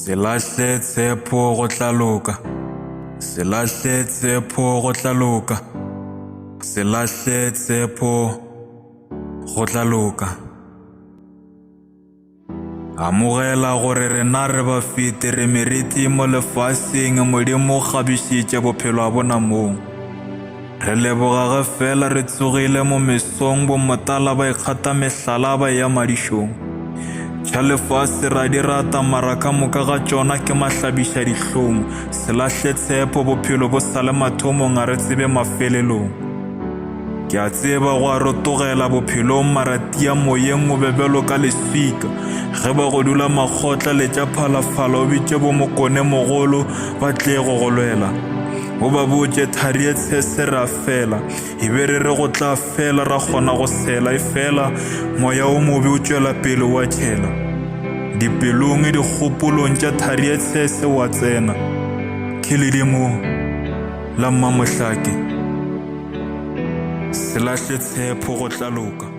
Se lahle tshepo go tla loka. Se lahle tshepo go tla loka. Se lahle tshepo go tla loka. Amogela gore rena re ba fete re meriti mo lefaseng Modimo kgabišitše bophelo a bona moo. Re leboga ge fela re tsogile mo mesong bomotala ba ikgata mehlala ba ya madišong. Tša lefase ra di rata mara ka moka ga tšona ke mahlabiša dihlong. Se lahle tshepo bophelo bo sa le mathomong a re tsebe mafelelong. Ke a tseba go a rotogela bophelong mara tia moyeng o bebelo ka leswika. Ge ba go dula makgotla le tša phalafala o bitše bo mokone mogolo ba tle go go lwela. O ba botše thari e tshese ra fela. Ebe re re go tla fela ra kgona go sela. Efela moya o mobe o tšwela pele wa tšhela. Dipelong dikgopolong tša thari e tshese wa tsena. Ke ledimo la mmamohlake. Se lahle tshepo go tla loka.